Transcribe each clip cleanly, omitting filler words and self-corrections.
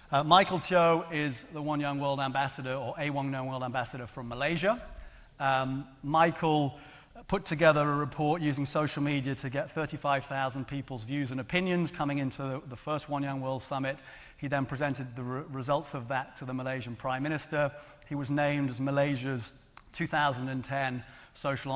Michael Teoh is the One Young World Ambassador, or a One Young World Ambassador from Malaysia. Michael put together a report using social media to get 35,000 people's views and opinions coming into the first One Young World Summit. He then presented the results of that to the Malaysian Prime Minister. He was named as Malaysia's 2010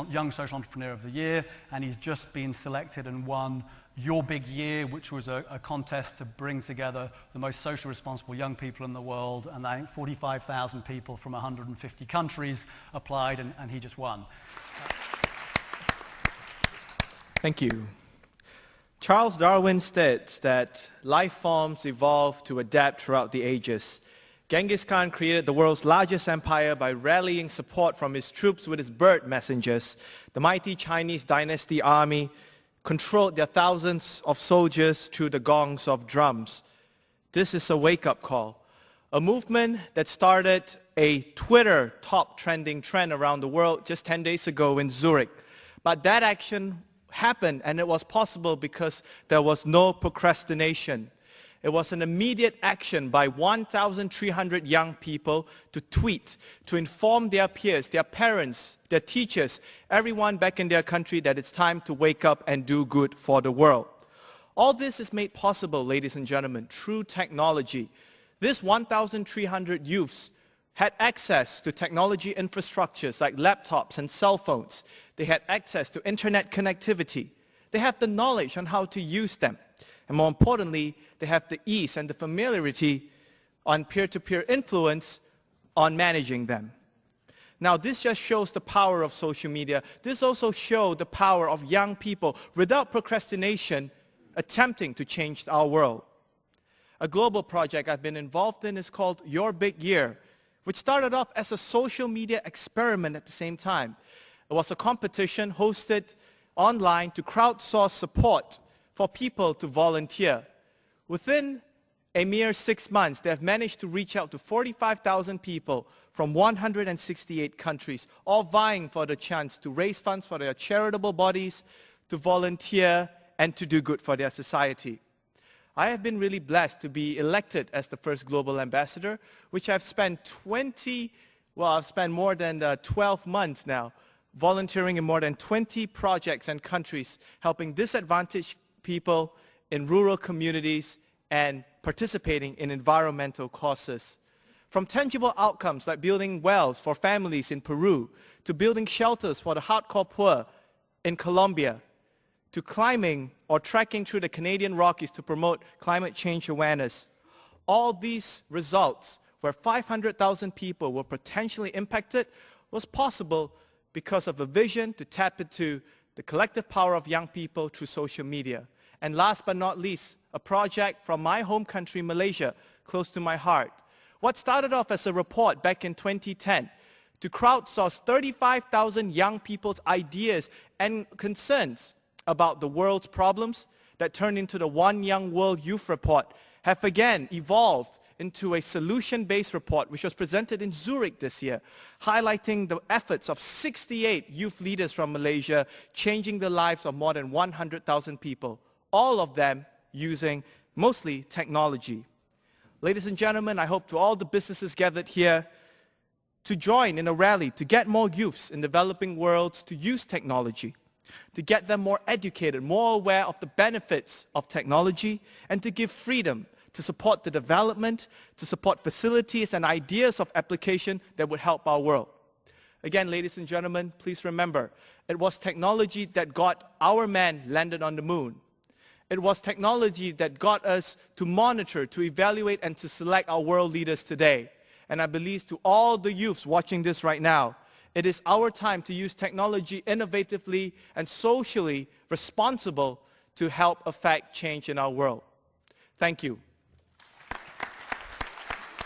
Young Social Entrepreneur of the Year, and he's just been selected and won Your Big Year, which was a contest to bring together the most socially responsible young people in the world, and I think 45,000 people from 150 countries applied, and he just won. Thank you. Charles Darwin states that life forms evolve to adapt throughout the ages. Genghis Khan created the world's largest empire by rallying support from his troops with his bird messengers. The mighty Chinese dynasty army controlled their thousands of soldiers through the gongs of drums. This is a wake-up call. A movement that started a Twitter top trending trend around the world just 10 days ago in Zurich. But that action happened, and it was possible because there was no procrastination. It was an immediate action by 1,300 young people to tweet, to inform their peers, their parents, their teachers, everyone back in their country that it's time to wake up and do good for the world. All this is made possible, ladies and gentlemen, through technology. This 1,300 youths had access to technology infrastructures like laptops and cell phones. They had access to internet connectivity. They have the knowledge on how to use them. And more importantly, they have the ease and the familiarity on peer-to-peer influence on managing them. Now, this just shows the power of social media. This also shows the power of young people without procrastination attempting to change our world. A global project I've been involved in is called Your Big Year, which started off as a social media experiment at the same time. It was a competition hosted online to crowdsource support for people to volunteer. Within a mere 6 months, they have managed to reach out to 45,000 people from 168 countries, all vying for the chance to raise funds for their charitable bodies, to volunteer, and to do good for their society. I have been really blessed to be elected as the first global ambassador, which I've spent more than 12 months now, volunteering in more than 20 projects and countries, helping disadvantaged people in rural communities and participating in environmental causes. From tangible outcomes like building wells for families in Peru, to building shelters for the hardcore poor in Colombia, to climbing or trekking through the Canadian Rockies to promote climate change awareness. All these results, where 500,000 people were potentially impacted, was possible because of a vision to tap into the collective power of young people through social media. And last but not least, a project from my home country, Malaysia, close to my heart. What started off as a report back in 2010 to crowdsource 35,000 young people's ideas and concerns about the world's problems that turned into the One Young World Youth Report have again evolved into a solution-based report which was presented in Zurich this year, highlighting the efforts of 68 youth leaders from Malaysia, changing the lives of more than 100,000 people, all of them using mostly technology. Ladies and gentlemen, I hope to all the businesses gathered here to join in a rally to get more youths in developing worlds to use technology, to get them more educated, more aware of the benefits of technology, and to give freedom to support the development, to support facilities and ideas of application that would help our world. Again, ladies and gentlemen, please remember, it was technology that got our man landed on the moon. It was technology that got us to monitor, to evaluate, and to select our world leaders today. And I believe to all the youths watching this right now, it is our time to use technology innovatively and socially responsible to help affect change in our world. Thank you.